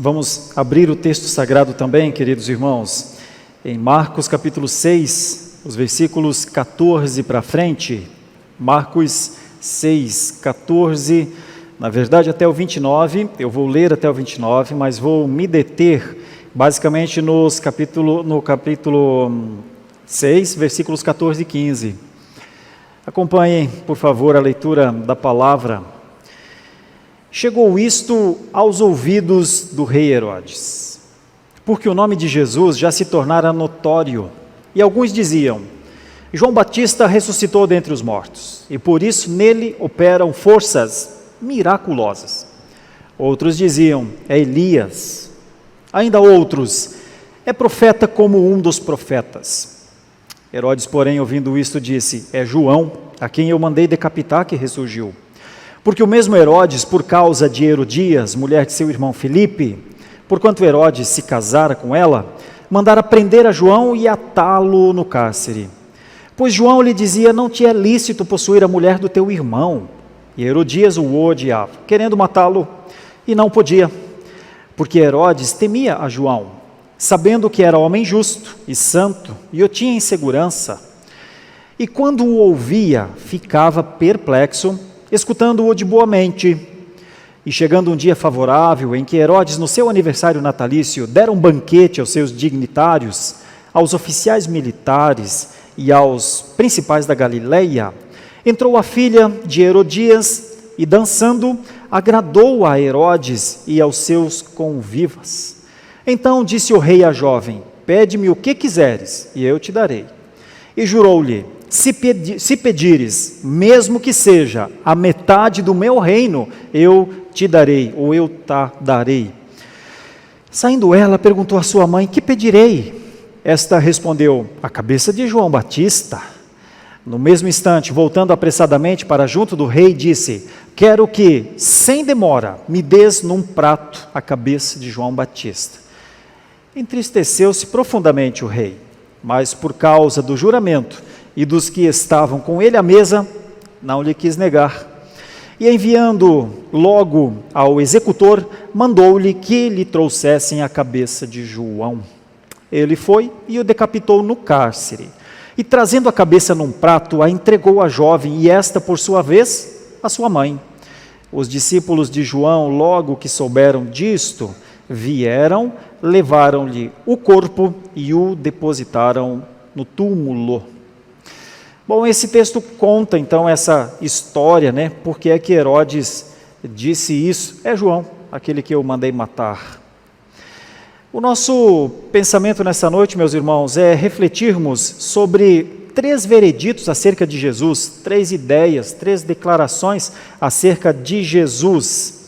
Vamos abrir o texto sagrado também, queridos irmãos, em Marcos capítulo 6, os versículos 14 para frente. Marcos 6, 14, na verdade até o 29, eu vou ler até o 29, mas vou me deter basicamente no capítulo 6, versículos 14 e 15. Acompanhem, por favor, a leitura da palavra. Chegou isto aos ouvidos do rei Herodes, porque o nome de Jesus já se tornara notório, e alguns diziam: João Batista ressuscitou dentre os mortos, e por isso nele operam forças miraculosas. Outros diziam: é Elias. Ainda outros: é profeta como um dos profetas. Herodes, porém, ouvindo isto, disse: é João, a quem eu mandei decapitar, que ressurgiu. Porque o mesmo Herodes, por causa de Herodias, mulher de seu irmão Filipe, porquanto Herodes se casara com ela, mandara prender a João e atá-lo no cárcere. Pois João lhe dizia: não te é lícito possuir a mulher do teu irmão. E Herodias o odiava, querendo matá-lo, e não podia, porque Herodes temia a João, sabendo que era homem justo e santo, e o tinha em segurança. E quando o ouvia, ficava perplexo, escutando-o de boa mente. E chegando um dia favorável, em que Herodes, no seu aniversário natalício, dera um banquete aos seus dignitários, aos oficiais militares e aos principais da Galileia, entrou a filha de Herodias e, dançando, agradou a Herodes e aos seus convivas. Então disse o rei à jovem: pede-me o que quiseres, e eu te darei. E jurou-lhe: se pedires, mesmo que seja a metade do meu reino, eu te darei, ou eu te darei. Saindo ela, perguntou à sua mãe: que pedirei? Esta respondeu: a cabeça de João Batista. No mesmo instante, voltando apressadamente para junto do rei, disse: quero que, sem demora, me des num prato a cabeça de João Batista. Entristeceu-se profundamente o rei, mas por causa do juramento e dos que estavam com ele à mesa, não lhe quis negar. E enviando logo ao executor, mandou-lhe que lhe trouxessem a cabeça de João. Ele foi e o decapitou no cárcere. E trazendo a cabeça num prato, a entregou à jovem, e esta, por sua vez, à sua mãe. Os discípulos de João, logo que souberam disto, vieram, levaram-lhe o corpo e o depositaram no túmulo. Bom, esse texto conta então essa história, né? Porque é que Herodes disse isso? É João, aquele que eu mandei matar. O nosso pensamento nessa noite, meus irmãos, é refletirmos sobre 3 vereditos acerca de Jesus, 3 ideias, 3 declarações acerca de Jesus.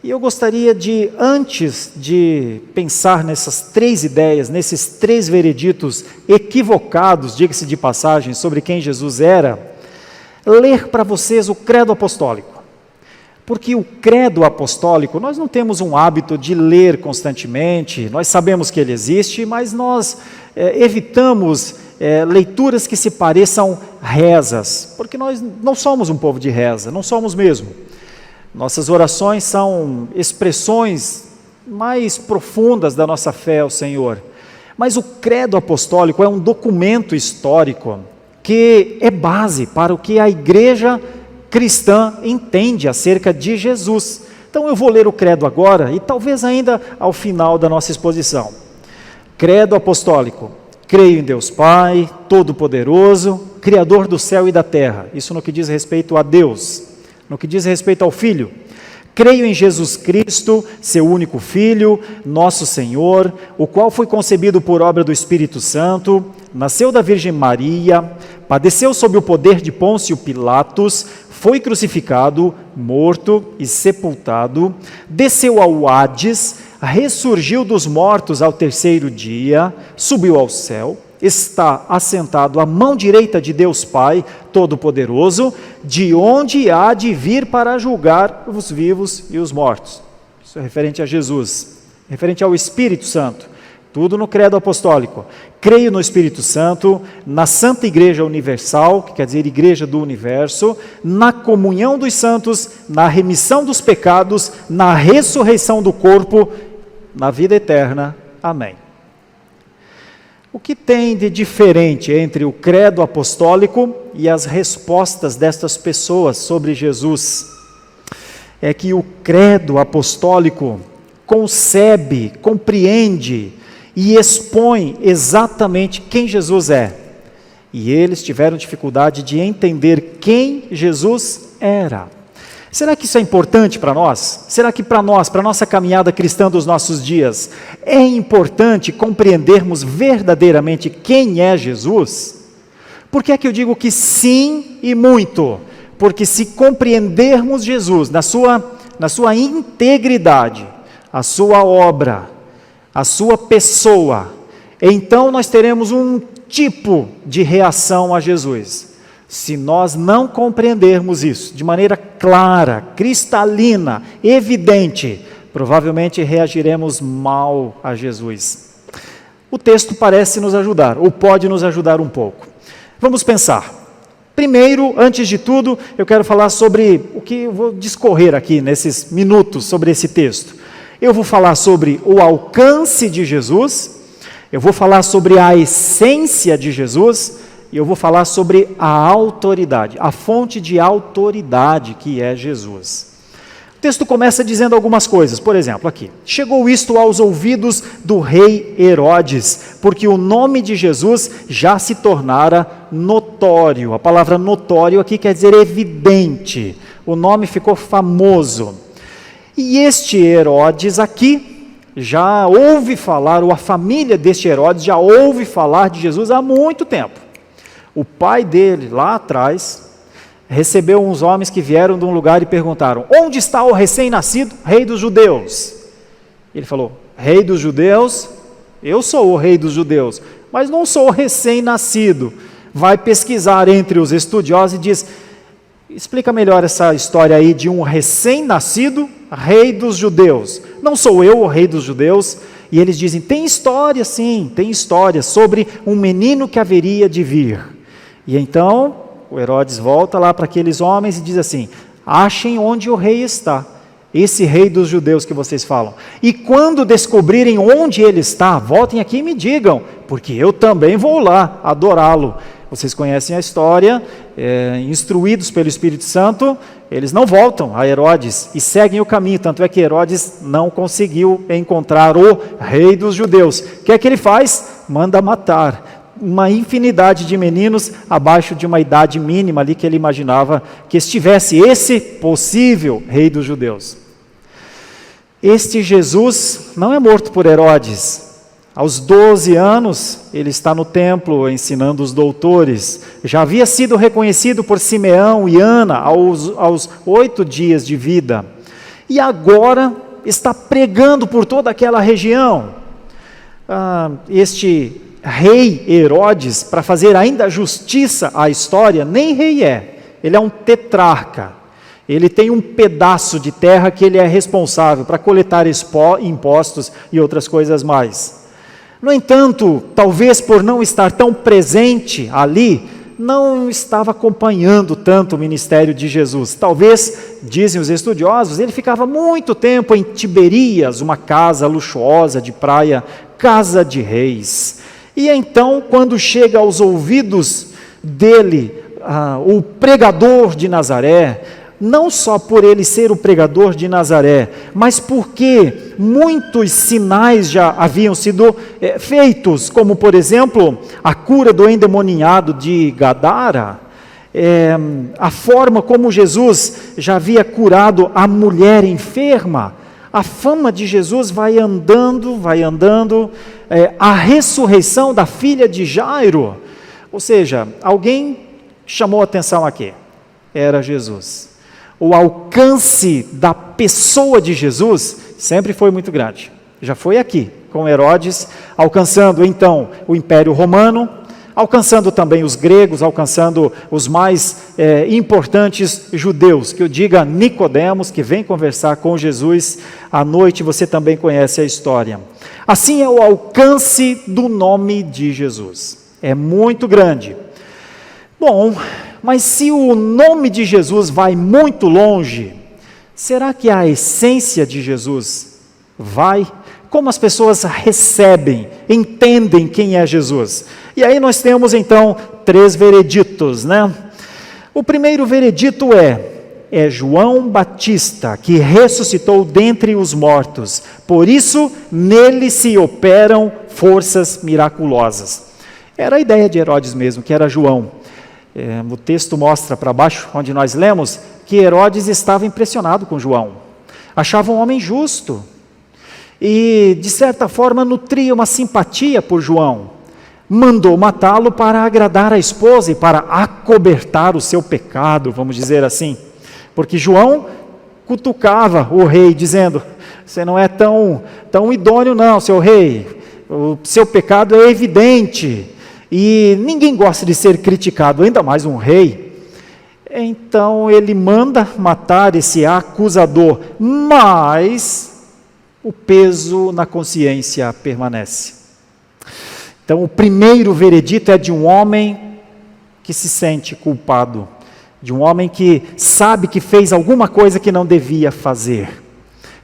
E eu gostaria de, antes de pensar nessas 3 ideias, nesses 3 vereditos equivocados, diga-se de passagem, sobre quem Jesus era, ler para vocês o credo apostólico. Porque o credo apostólico, nós não temos um hábito de ler constantemente, nós sabemos que ele existe, mas nós evitamos leituras que se pareçam rezas, porque nós não somos um povo de reza, não somos mesmo. Nossas orações são expressões mais profundas da nossa fé ao Senhor. Mas o credo apostólico é um documento histórico que é base para o que a igreja cristã entende acerca de Jesus. Então eu vou ler o credo agora e talvez ainda ao final da nossa exposição. Credo apostólico. Creio em Deus Pai, Todo-Poderoso, Criador do céu e da terra. Isso no que diz respeito a Deus. No que diz respeito ao Filho, creio em Jesus Cristo, seu único Filho, nosso Senhor, o qual foi concebido por obra do Espírito Santo, nasceu da Virgem Maria, padeceu sob o poder de Pôncio Pilatos, foi crucificado, morto e sepultado, desceu ao Hades, ressurgiu dos mortos ao 3º dia, subiu ao céu, está assentado à mão direita de Deus Pai Todo-Poderoso, de onde há de vir para julgar os vivos e os mortos. Isso é referente a Jesus, referente ao Espírito Santo. Tudo no credo apostólico. Creio no Espírito Santo, na Santa Igreja Universal, que quer dizer Igreja do Universo, na comunhão dos santos, na remissão dos pecados, na ressurreição do corpo na vida eterna. Amém. O que tem de diferente entre o credo apostólico e as respostas destas pessoas sobre Jesus? É que o credo apostólico concebe, compreende e expõe exatamente quem Jesus é. E eles tiveram dificuldade de entender quem Jesus era. Será que isso é importante para nós? Será que para nós, para a nossa caminhada cristã dos nossos dias, é importante compreendermos verdadeiramente quem é Jesus? Por que é que eu digo que sim e muito? Porque se compreendermos Jesus na sua integridade, a sua obra, a sua pessoa, então nós teremos um tipo de reação a Jesus. Se nós não compreendermos isso de maneira clara, cristalina, evidente, provavelmente reagiremos mal a Jesus. O texto parece nos ajudar, ou pode nos ajudar um pouco. Vamos pensar. Primeiro, antes de tudo, eu quero falar sobre o que eu vou discorrer aqui nesses minutos sobre esse texto. Eu vou falar sobre o alcance de Jesus, eu vou falar sobre a essência de Jesus, e eu vou falar sobre a autoridade, a fonte de autoridade que é Jesus. O texto começa dizendo algumas coisas, por exemplo, aqui. Chegou isto aos ouvidos do rei Herodes, porque o nome de Jesus já se tornara notório. A palavra notório aqui quer dizer evidente. O nome ficou famoso. E este Herodes aqui já ouve falar, ou a família deste Herodes já ouve falar de Jesus há muito tempo. O pai dele, lá atrás, recebeu uns homens que vieram de um lugar e perguntaram: onde está o recém-nascido rei dos judeus? Ele falou: rei dos judeus? Eu sou o rei dos judeus, mas não sou o recém-nascido. Vai pesquisar entre os estudiosos e diz: explica melhor essa história aí de um recém-nascido rei dos judeus. Não sou eu o rei dos judeus? E eles dizem: tem história sim, tem história sobre um menino que haveria de vir. E então o Herodes volta lá para aqueles homens e diz assim: achem onde o rei está, esse rei dos judeus que vocês falam. E quando descobrirem onde ele está, voltem aqui e me digam, porque eu também vou lá adorá-lo. Vocês conhecem a história, instruídos pelo Espírito Santo, eles não voltam a Herodes e seguem o caminho, tanto é que Herodes não conseguiu encontrar o rei dos judeus. O que é que ele faz? Manda matar uma infinidade de meninos abaixo de uma idade mínima ali que ele imaginava que estivesse esse possível rei dos judeus. Este Jesus não é morto por Herodes. Aos 12 anos, ele está no templo ensinando os doutores. Já havia sido reconhecido por Simeão e Ana aos 8 dias de vida. E agora está pregando por toda aquela região. Este rei Herodes, para fazer ainda justiça à história, nem rei é. Ele é um tetrarca. Ele tem um pedaço de terra que ele é responsável para coletar impostos e outras coisas mais. No entanto, talvez por não estar tão presente ali, não estava acompanhando tanto o ministério de Jesus. Talvez, dizem os estudiosos, ele ficava muito tempo em Tiberias, uma casa luxuosa de praia, casa de reis. E então, quando chega aos ouvidos dele, o pregador de Nazaré, não só por ele ser o pregador de Nazaré, mas porque muitos sinais já haviam sido feitos, como por exemplo, a cura do endemoniado de Gadara, a forma como Jesus já havia curado a mulher enferma. A fama de Jesus vai andando, a ressurreição da filha de Jairo, ou seja, alguém chamou a atenção aqui, era Jesus. O alcance da pessoa de Jesus sempre foi muito grande. Já foi aqui, com Herodes, alcançando então o Império Romano, alcançando também os gregos, alcançando os mais importantes judeus, que eu diga Nicodemos, que vem conversar com Jesus à noite, você também conhece a história. Assim é o alcance do nome de Jesus. É muito grande. Bom, mas se o nome de Jesus vai muito longe, será que a essência de Jesus vai? como as pessoas recebem, entendem quem é Jesus. E aí nós temos então 3 vereditos, né? O primeiro veredito é João Batista, que ressuscitou dentre os mortos. Por isso, nele se operam forças miraculosas. Era a ideia de Herodes mesmo, que era João. O texto mostra para baixo, onde nós lemos, que Herodes estava impressionado com João. Achava um homem justo. E, de certa forma, nutria uma simpatia por João. Mandou matá-lo para agradar a esposa e para acobertar o seu pecado, vamos dizer assim. Porque João cutucava o rei, dizendo: você não é tão idôneo não, seu rei. O seu pecado é evidente. E ninguém gosta de ser criticado, ainda mais um rei. Então ele manda matar esse acusador, mas o peso na consciência permanece. Então o primeiro veredito é de um homem que se sente culpado, de um homem que sabe que fez alguma coisa que não devia fazer.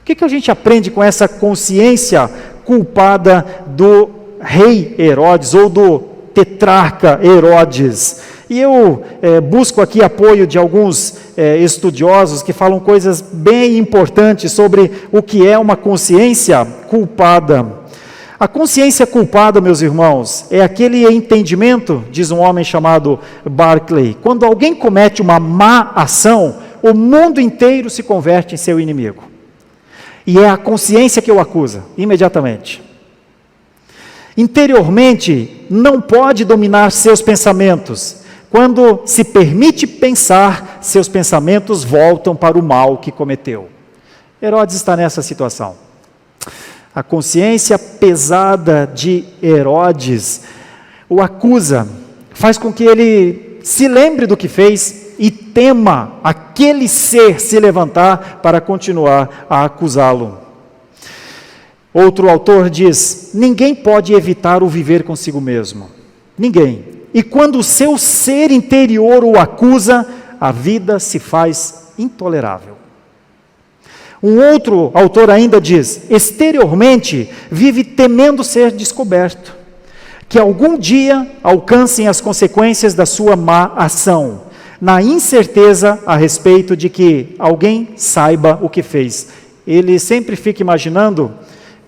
O que a gente aprende com essa consciência culpada do rei Herodes ou do tetrarca Herodes? E eu busco aqui apoio de alguns estudiosos que falam coisas bem importantes sobre o que é uma consciência culpada. A consciência culpada, meus irmãos, é aquele entendimento, diz um homem chamado Barclay, quando alguém comete uma má ação, o mundo inteiro se converte em seu inimigo. E é a consciência que o acusa, imediatamente. Interiormente, não pode dominar seus pensamentos. Quando se permite pensar, seus pensamentos voltam para o mal que cometeu. Herodes está nessa situação. A consciência pesada de Herodes o acusa, faz com que ele se lembre do que fez e tema aquele ser se levantar para continuar a acusá-lo. Outro autor diz: ninguém pode evitar o viver consigo mesmo. Ninguém. E quando o seu ser interior o acusa, a vida se faz intolerável. Um outro autor ainda diz: exteriormente vive temendo ser descoberto, que algum dia alcancem as consequências da sua má ação, na incerteza a respeito de que alguém saiba o que fez. Ele sempre fica imaginando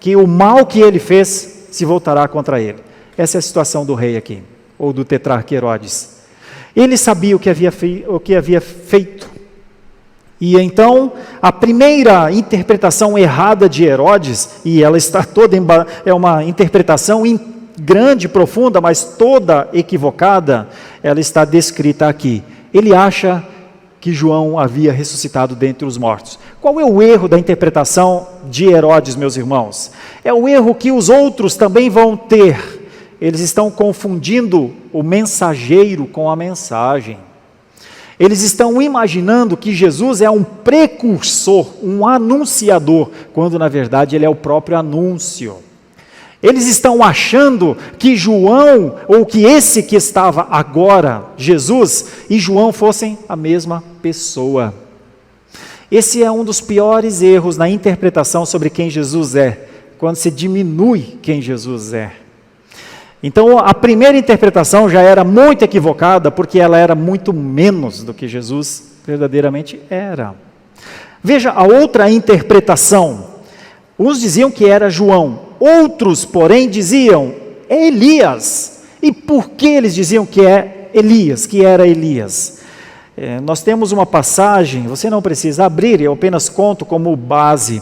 que o mal que ele fez se voltará contra ele. Essa é a situação do rei aqui, ou do tetrarca Herodes. Ele sabia o que havia feito. E então, a primeira interpretação errada de Herodes, e ela está toda, é uma interpretação grande, profunda, mas toda equivocada, ela está descrita aqui. Ele acha que João havia ressuscitado dentre os mortos. Qual é o erro da interpretação de Herodes, meus irmãos? É o erro que os outros também vão ter. Eles estão confundindo o mensageiro com a mensagem. Eles estão imaginando que Jesus é um precursor, um anunciador, quando na verdade ele é o próprio anúncio. Eles estão achando que João, ou que esse que estava agora, Jesus, e João fossem a mesma pessoa. Esse é um dos piores erros na interpretação sobre quem Jesus é, quando se diminui quem Jesus é. Então, a primeira interpretação já era muito equivocada, porque ela era muito menos do que Jesus verdadeiramente era. Veja a outra interpretação. Uns diziam que era João, outros, porém, diziam é Elias. E por que eles diziam que é Elias, que era Elias? Nós temos uma passagem, você não precisa abrir, eu apenas conto como base,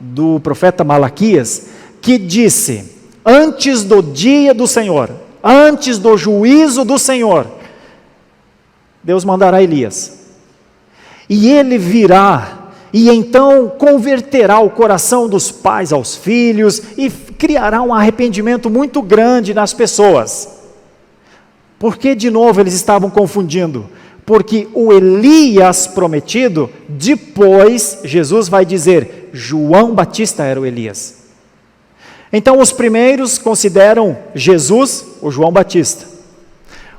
do profeta Malaquias, que disse: antes do dia do Senhor, antes do juízo do Senhor, Deus mandará Elias. E ele virá, e então converterá o coração dos pais aos filhos, e criará um arrependimento muito grande nas pessoas. Por que de novo eles estavam confundindo? Porque o Elias prometido, depois Jesus vai dizer, João Batista era o Elias. Então os primeiros consideram Jesus o João Batista.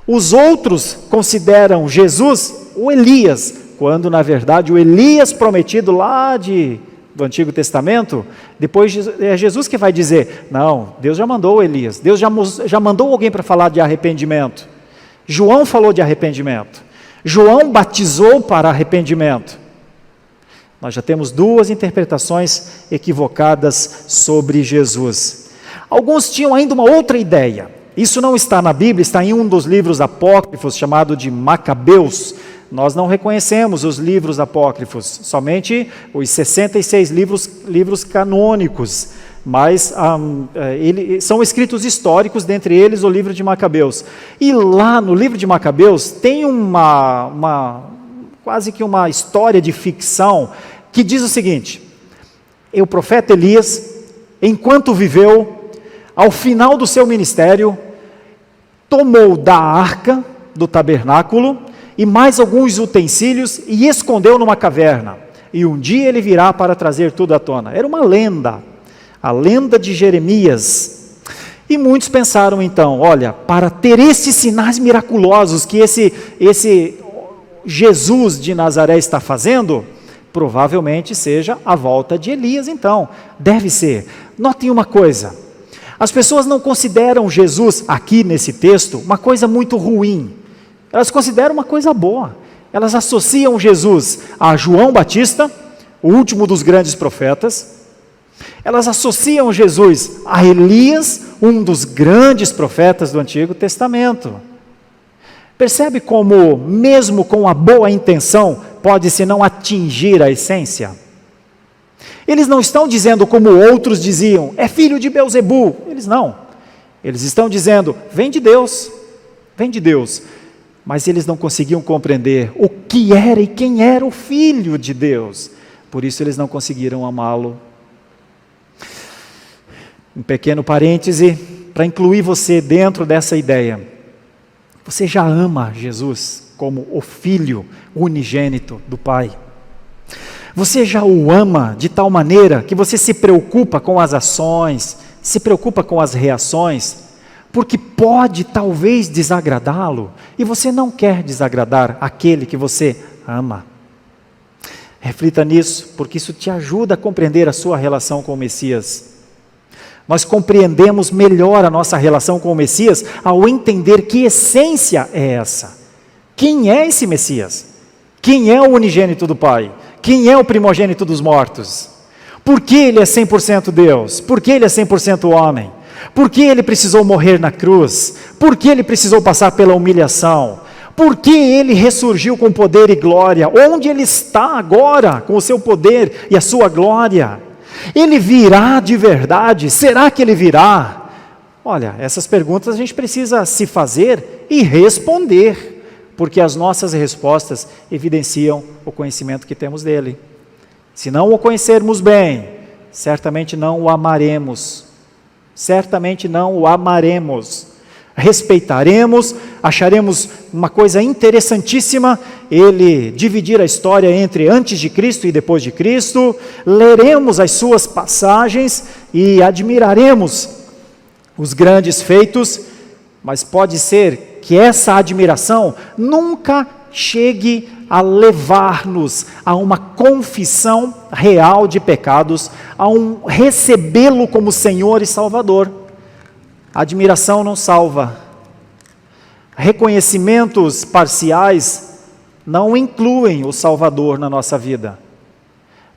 Os outros consideram Jesus o Elias, quando na verdade o Elias prometido lá do Antigo Testamento, depois é Jesus que vai dizer, não, Deus já mandou Elias, Deus já mandou alguém para falar de arrependimento. João falou de arrependimento. João batizou para arrependimento. Nós já temos duas interpretações equivocadas sobre Jesus. Alguns tinham ainda uma outra ideia. Isso não está na Bíblia, está em um dos livros apócrifos, chamado de Macabeus. Nós não reconhecemos os livros apócrifos, somente os 66 livros canônicos, mas são escritos históricos, dentre eles o livro de Macabeus. E lá no livro de Macabeus tem quase que uma história de ficção que diz o seguinte: o profeta Elias, enquanto viveu, ao final do seu ministério, tomou da arca do tabernáculo e mais alguns utensílios e escondeu numa caverna. E um dia ele virá para trazer tudo à tona. Era uma lenda, a lenda de Jeremias. E muitos pensaram então, olha, para ter esses sinais miraculosos que esse Jesus de Nazaré está fazendo, provavelmente seja a volta de Elias então. Deve ser. Notem uma coisa, as pessoas não consideram Jesus, aqui nesse texto, uma coisa muito ruim. Elas consideram uma coisa boa. Elas associam Jesus a João Batista, o último dos grandes profetas. Elas associam Jesus a Elias, um dos grandes profetas do Antigo Testamento. Percebe como, mesmo com a boa intenção, pode-se não atingir a essência? Eles não estão dizendo como outros diziam, é filho de Belzebu. Eles não. Eles estão dizendo, vem de Deus, vem de Deus. Mas eles não conseguiam compreender o que era e quem era o Filho de Deus. Por isso eles não conseguiram amá-lo. Um pequeno parêntese para incluir você dentro dessa ideia. Você já ama Jesus como o Filho unigênito do Pai? Você já o ama de tal maneira que você se preocupa com as ações, se preocupa com as reações, porque pode talvez desagradá-lo, e você não quer desagradar aquele que você ama. Reflita nisso, porque isso te ajuda a compreender a sua relação com o Messias. Nós compreendemos melhor a nossa relação com o Messias ao entender que essência é essa. Quem é esse Messias? Quem é o unigênito do Pai? Quem é o primogênito dos mortos? Por que ele é 100% Deus? Por que ele é 100% homem? Por que ele precisou morrer na cruz? Por que ele precisou passar pela humilhação? Por que ele ressurgiu com poder e glória? Onde ele está agora com o seu poder e a sua glória? Ele virá de verdade? Será que ele virá? Olha, essas perguntas a gente precisa se fazer e responder, porque as nossas respostas evidenciam o conhecimento que temos dele. Se não o conhecermos bem, certamente não o amaremos. Certamente não o amaremos, respeitaremos, acharemos uma coisa interessantíssima, ele dividir a história entre antes de Cristo e depois de Cristo, leremos as suas passagens e admiraremos os grandes feitos, mas pode ser que essa admiração nunca chegue a levar-nos a uma confissão real de pecados, a um recebê-lo como Senhor e Salvador. A admiração não salva. Reconhecimentos parciais não incluem o Salvador na nossa vida.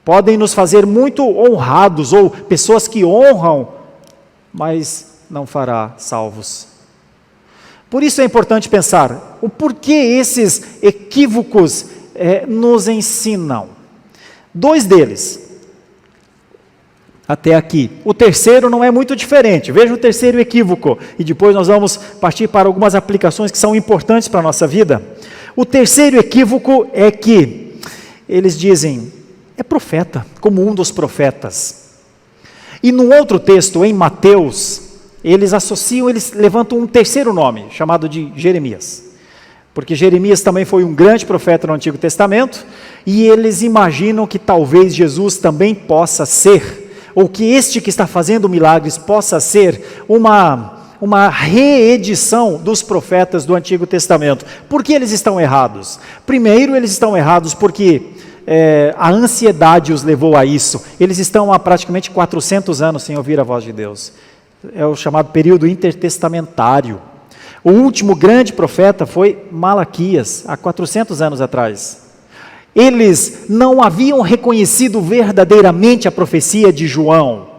Podem nos fazer muito honrados, ou pessoas que honram, mas não fará salvos. Por isso é importante pensar, o porquê esses equívocos nos ensinam. Dois deles, até aqui. O terceiro não é muito diferente. Veja o terceiro equívoco, e depois nós vamos partir para algumas aplicações que são importantes para a nossa vida. O terceiro equívoco é que eles dizem, é profeta, como um dos profetas. E no outro texto, em Mateus, eles levantam um terceiro nome, chamado de Jeremias. Porque Jeremias também foi um grande profeta no Antigo Testamento, e eles imaginam que talvez Jesus também possa ser, ou que este que está fazendo milagres possa ser uma reedição dos profetas do Antigo Testamento. Por que eles estão errados? Primeiro, eles estão errados porque a ansiedade os levou a isso. Eles estão há praticamente 400 anos sem ouvir a voz de Deus. É o chamado período intertestamentário. O último grande profeta foi Malaquias, há 400 anos atrás. Eles não haviam reconhecido verdadeiramente a profecia de João.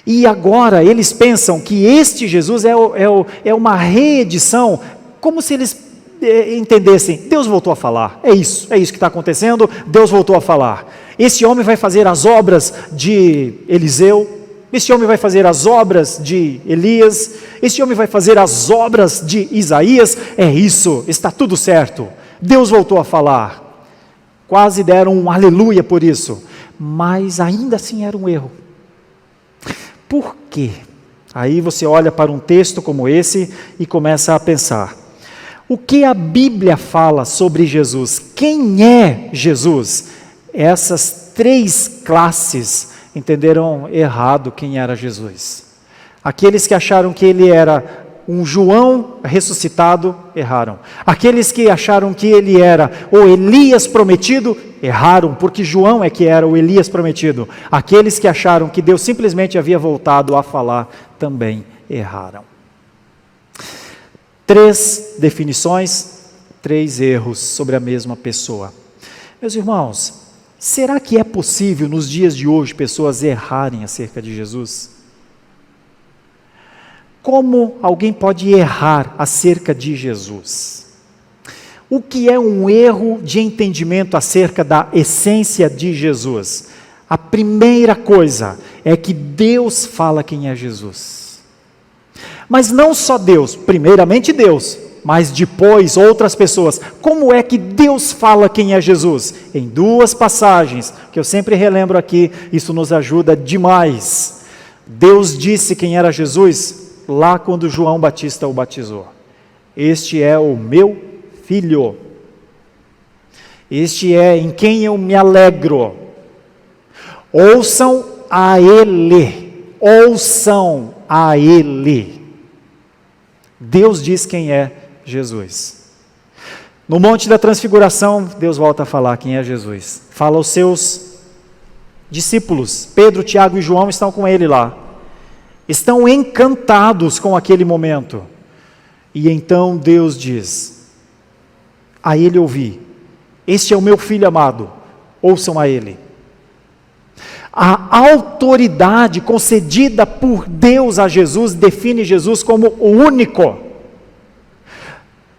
E agora eles pensam que este Jesus é uma reedição, como se eles entendessem, Deus voltou a falar, é isso que está acontecendo, Deus voltou a falar. Esse homem vai fazer as obras de Eliseu, esse homem vai fazer as obras de Elias, esse homem vai fazer as obras de Isaías, é isso, está tudo certo, Deus voltou a falar. Quase deram um aleluia por isso, mas ainda assim era um erro. Por quê? Aí você olha para um texto como esse e começa a pensar, o que a Bíblia fala sobre Jesus? Quem é Jesus? Essas três classes entenderam errado quem era Jesus. Aqueles que acharam que ele era um João ressuscitado, erraram. Aqueles que acharam que ele era o Elias prometido, erraram, porque João é que era o Elias prometido. Aqueles que acharam que Deus simplesmente havia voltado a falar, também erraram. 3 definições, 3 erros sobre a mesma pessoa. Meus irmãos, será que é possível nos dias de hoje pessoas errarem acerca de Jesus? Como alguém pode errar acerca de Jesus? O que é um erro de entendimento acerca da essência de Jesus? A primeira coisa é que Deus fala quem é Jesus. Mas não só Deus, primeiramente Deus, mas depois outras pessoas. Como é que Deus fala quem é Jesus? Em 2 passagens, que eu sempre relembro aqui, isso nos ajuda demais. Deus disse quem era Jesus lá quando João Batista o batizou. Este é o meu filho. Este é em quem eu me alegro. Ouçam a ele. Ouçam a ele. Deus diz quem é Jesus. No Monte da Transfiguração, Deus volta a falar quem é Jesus. Fala aos seus discípulos. Pedro, Tiago e João estão com ele lá. Estão encantados com aquele momento. E então Deus diz, a ele ouvi, este é o meu filho amado, ouçam a ele. A autoridade concedida por Deus a Jesus define Jesus como o único.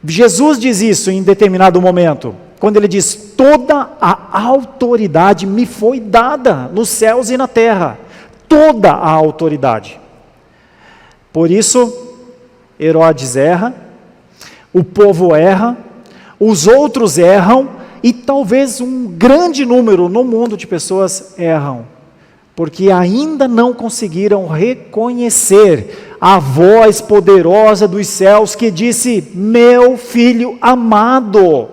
Jesus diz isso em determinado momento, quando ele diz, toda a autoridade me foi dada nos céus e na terra. Toda a autoridade. Por isso, Herodes erra, o povo erra, os outros erram, e talvez um grande número no mundo de pessoas erram, porque ainda não conseguiram reconhecer a voz poderosa dos céus que disse, meu filho amado,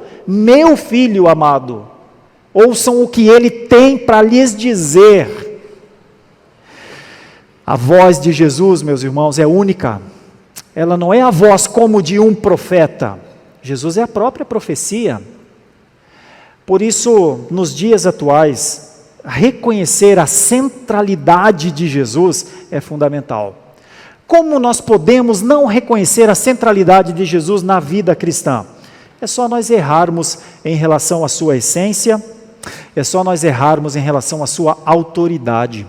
ouçam o que ele tem para lhes dizer. A voz de Jesus, meus irmãos, é única. Ela não é a voz como de um profeta. Jesus é a própria profecia. Por isso, nos dias atuais, reconhecer a centralidade de Jesus é fundamental. Como nós podemos não reconhecer a centralidade de Jesus na vida cristã? É só nós errarmos em relação à sua essência, é só nós errarmos em relação à sua autoridade.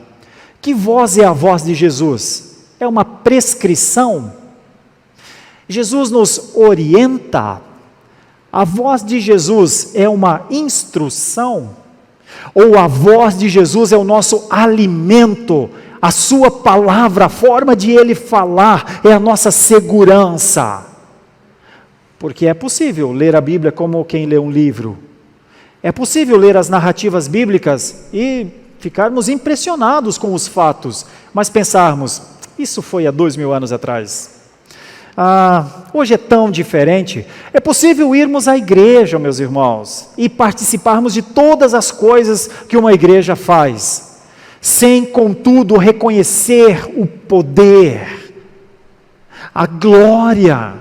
Que voz é a voz de Jesus? É uma prescrição? Jesus nos orienta? A voz de Jesus é uma instrução? Ou a voz de Jesus é o nosso alimento? A sua palavra, a forma de ele falar é a nossa segurança. Porque é possível ler a Bíblia como quem lê um livro. É possível ler as narrativas bíblicas e ficarmos impressionados com os fatos, mas pensarmos, isso foi há 2000 anos atrás. Hoje é tão diferente. É possível irmos à igreja, meus irmãos, e participarmos de todas as coisas que uma igreja faz, sem, contudo, reconhecer o poder, a glória,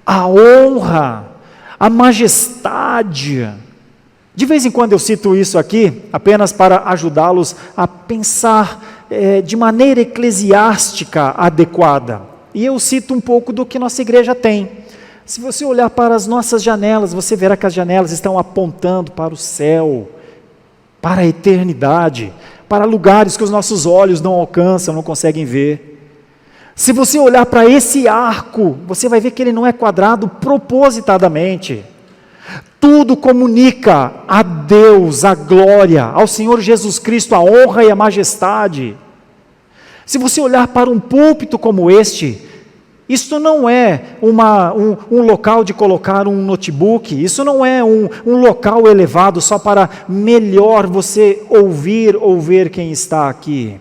a honra, a majestade, De vez em quando eu cito isso aqui, apenas para ajudá-los a pensar de maneira eclesiástica adequada. E eu cito um pouco do que nossa igreja tem. Se você olhar para as nossas janelas, você verá que as janelas estão apontando para o céu, para a eternidade, para lugares que os nossos olhos não alcançam, não conseguem ver. Se você olhar para esse arco, você vai ver que ele não é quadrado propositadamente. Tudo comunica a Deus, a glória, ao Senhor Jesus Cristo, a honra e a majestade. Se você olhar para um púlpito como este, isto não é um local de colocar um notebook, isso não é um local elevado só para melhor você ouvir ou ver quem está aqui.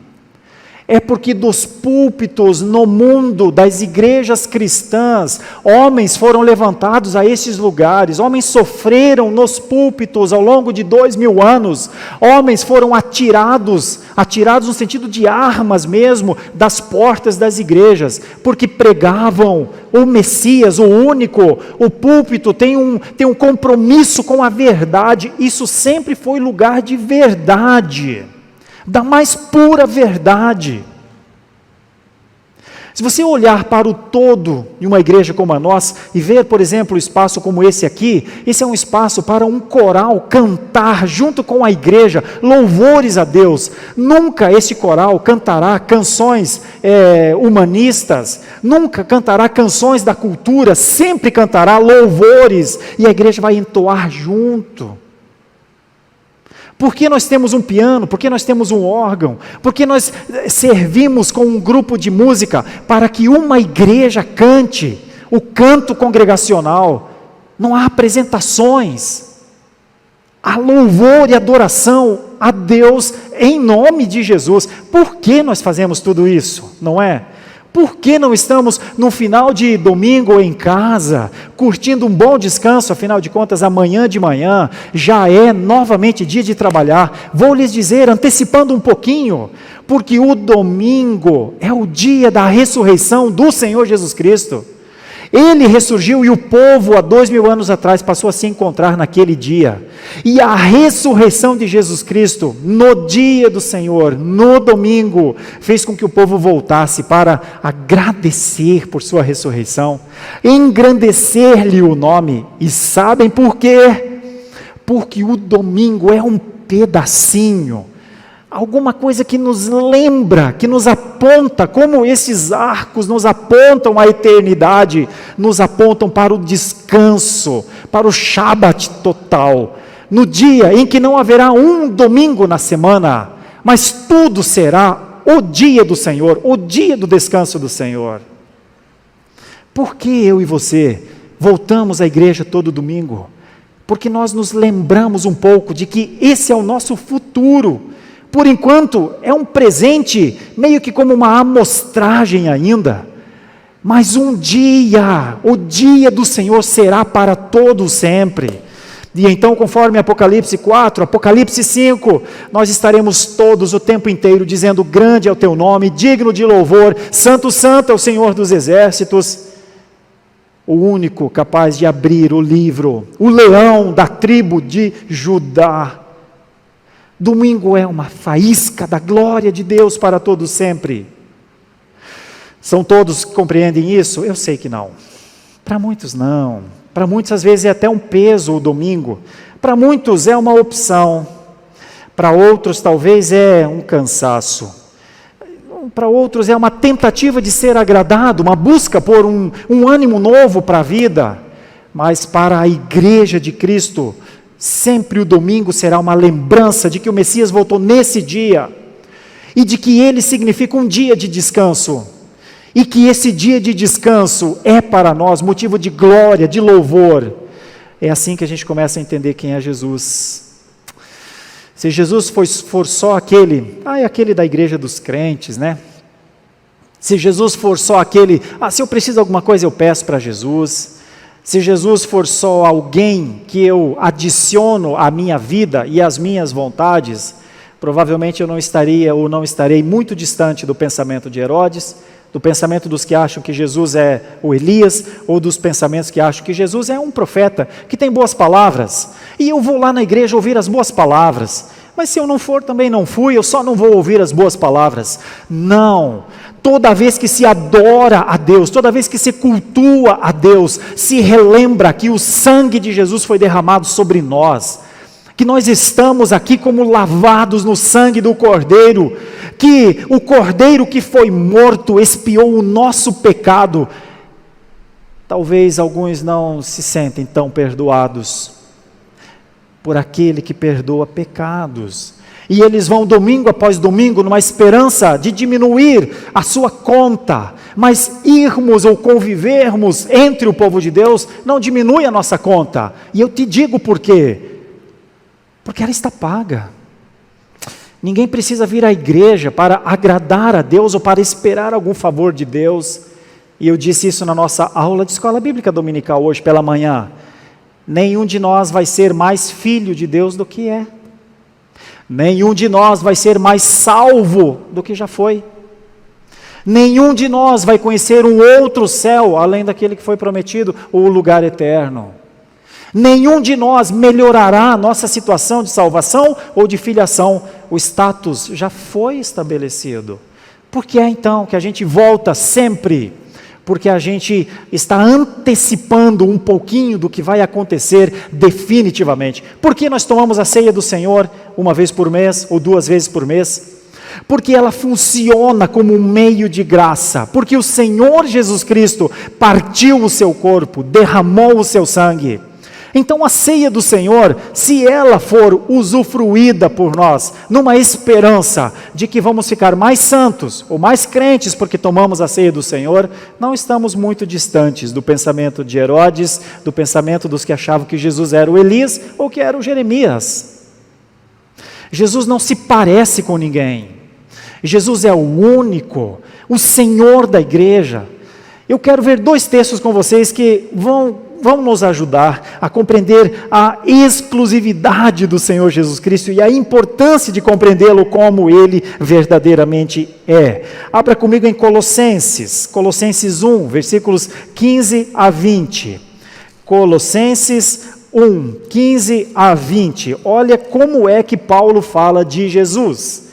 É porque dos púlpitos no mundo, das igrejas cristãs, homens foram levantados a estes lugares, homens sofreram nos púlpitos ao longo de 2000 anos, homens foram atirados no sentido de armas mesmo, das portas das igrejas, porque pregavam o Messias, o único. O púlpito tem um compromisso com a verdade, isso sempre foi lugar de verdade, da mais pura verdade. Se você olhar para o todo de uma igreja como a nossa e ver, por exemplo, um espaço como esse aqui, esse é um espaço para um coral cantar junto com a igreja louvores a Deus. Nunca esse coral cantará canções humanistas, nunca cantará canções da cultura, sempre cantará louvores e a igreja vai entoar junto. Por que nós temos um piano? Por que nós temos um órgão? Por que nós servimos com um grupo de música? Para que uma igreja cante o canto congregacional. Não há apresentações. Há louvor e adoração a Deus em nome de Jesus. Por que nós fazemos tudo isso? Não é? Por que não estamos no final de domingo em casa, curtindo um bom descanso? Afinal de contas, amanhã de manhã já é novamente dia de trabalhar. Vou lhes dizer, antecipando um pouquinho, porque o domingo é o dia da ressurreição do Senhor Jesus Cristo. Ele ressurgiu e o povo há 2000 anos atrás passou a se encontrar naquele dia. E a ressurreição de Jesus Cristo, no dia do Senhor, no domingo, fez com que o povo voltasse para agradecer por sua ressurreição, engrandecer-lhe o nome. E sabem por quê? Porque o domingo é um pedacinho, alguma coisa que nos lembra, que nos aponta, como esses arcos nos apontam à eternidade, nos apontam para o descanso, para o Shabat total, no dia em que não haverá um domingo na semana, mas tudo será o dia do Senhor, o dia do descanso do Senhor. Por que eu e você voltamos à igreja todo domingo? Porque nós nos lembramos um pouco de que esse é o nosso futuro. Por enquanto, é um presente, meio que como uma amostragem ainda, mas um dia, o dia do Senhor será para todo sempre. E então, conforme Apocalipse 4, Apocalipse 5, nós estaremos todos o tempo inteiro dizendo: grande é o teu nome, digno de louvor, santo, santo é o Senhor dos exércitos, o único capaz de abrir o livro, o leão da tribo de Judá. Domingo é uma faísca da glória de Deus para todos sempre. São todos que compreendem isso? Eu sei que não. Para muitos não. Para muitos às vezes é até um peso o domingo. Para muitos é uma opção. Para outros talvez é um cansaço. Para outros é uma tentativa de ser agradado, uma busca por um ânimo novo para a vida. Mas para a igreja de Cristo, sempre o domingo será uma lembrança de que o Messias voltou nesse dia, e de que ele significa um dia de descanso, e que esse dia de descanso é para nós motivo de glória, de louvor. É assim que a gente começa a entender quem é Jesus. Se Jesus for só aquele, é aquele da igreja dos crentes, né? Se Jesus for só aquele, se eu preciso de alguma coisa eu peço para Jesus. Se Jesus for só alguém que eu adiciono à minha vida e às minhas vontades, provavelmente eu não estaria ou não estarei muito distante do pensamento de Herodes, Do pensamento dos que acham que Jesus é o Elias, ou dos pensamentos que acham que Jesus é um profeta, que tem boas palavras. E eu vou lá na igreja ouvir as boas palavras. Mas se eu não for, também não fui, eu só não vou ouvir as boas palavras. Não. Toda vez que se adora a Deus, toda vez que se cultua a Deus, se relembra que o sangue de Jesus foi derramado sobre nós, que nós estamos aqui como lavados no sangue do Cordeiro, que o Cordeiro que foi morto expiou o nosso pecado. Talvez alguns não se sentem tão perdoados por aquele que perdoa pecados, e eles vão domingo após domingo numa esperança de diminuir a sua conta, mas irmos ou convivermos entre o povo de Deus não diminui a nossa conta, e eu te digo por quê. Porque ela está paga. Ninguém precisa vir à igreja para agradar a Deus ou para esperar algum favor de Deus. E eu disse isso na nossa aula de escola bíblica dominical hoje pela manhã. Nenhum de nós vai ser mais filho de Deus do que é. Nenhum de nós vai ser mais salvo do que já foi. Nenhum de nós vai conhecer um outro céu além daquele que foi prometido, ou o lugar eterno. Nenhum de nós melhorará a nossa situação de salvação ou de filiação. O status já foi estabelecido. Por que é então que a gente volta sempre? Porque a gente está antecipando um pouquinho do que vai acontecer definitivamente. Por que nós tomamos a ceia do Senhor uma vez por mês ou 2 vezes por mês? Porque ela funciona como um meio de graça. Porque o Senhor Jesus Cristo partiu o seu corpo, derramou o seu sangue. Então a ceia do Senhor, se ela for usufruída por nós, numa esperança de que vamos ficar mais santos, ou mais crentes porque tomamos a ceia do Senhor, não estamos muito distantes do pensamento de Herodes, do pensamento dos que achavam que Jesus era o Elias, ou que era o Jeremias. Jesus não se parece com ninguém. Jesus é o único, o Senhor da igreja. Eu quero ver 2 textos com vocês que vão nos ajudar a compreender a exclusividade do Senhor Jesus Cristo e a importância de compreendê-lo como Ele verdadeiramente é. Abra comigo em Colossenses 1, versículos 15 a 20. Colossenses 1, 15 a 20. Olha como é que Paulo fala de Jesus.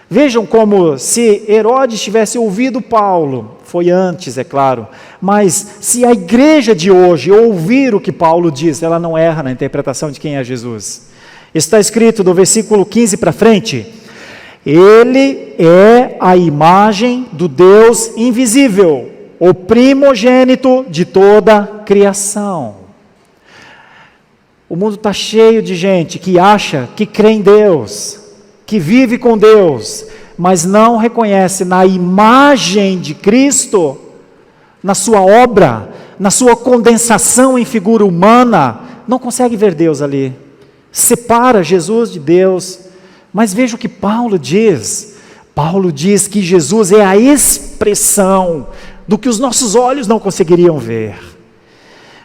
Vejam como se Herodes tivesse ouvido Paulo, foi antes, é claro, mas se a igreja de hoje ouvir o que Paulo diz, ela não erra na interpretação de quem é Jesus. Está escrito do versículo 15 para frente: Ele é a imagem do Deus invisível, o primogênito de toda a criação. O mundo está cheio de gente que acha que crê em Deus, que vive com Deus, mas não reconhece na imagem de Cristo, na sua obra, na sua condensação em figura humana, não consegue ver Deus ali, separa Jesus de Deus. Mas veja o que Paulo diz que Jesus é a expressão do que os nossos olhos não conseguiriam ver.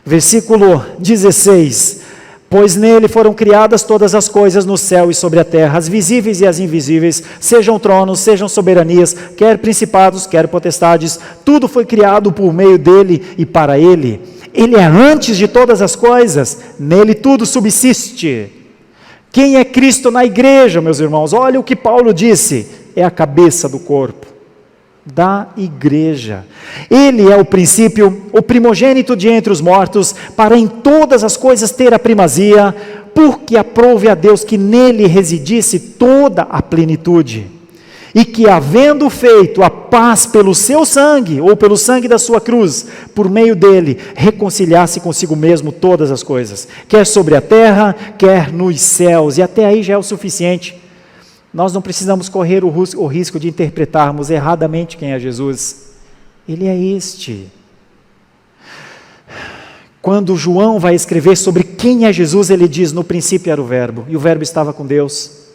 Versículo 16: Pois nele foram criadas todas as coisas no céu e sobre a terra, as visíveis e as invisíveis, sejam tronos, sejam soberanias, quer principados, quer potestades, tudo foi criado por meio dele e para ele. Ele é antes de todas as coisas, nele tudo subsiste. Quem é Cristo na igreja, meus irmãos? Olha o que Paulo disse: é a cabeça do corpo da igreja. Ele é o princípio, o primogênito de entre os mortos, para em todas as coisas ter a primazia, porque aprouve a Deus que nele residisse toda a plenitude, e que havendo feito a paz pelo seu sangue, ou pelo sangue da sua cruz, por meio dele, reconciliasse consigo mesmo todas as coisas, quer sobre a terra, quer nos céus, e até aí já é o suficiente. Nós não precisamos correr o risco de interpretarmos erradamente quem é Jesus. Ele é este. Quando João vai escrever sobre quem é Jesus, ele diz: no princípio era o verbo, e o verbo estava com Deus.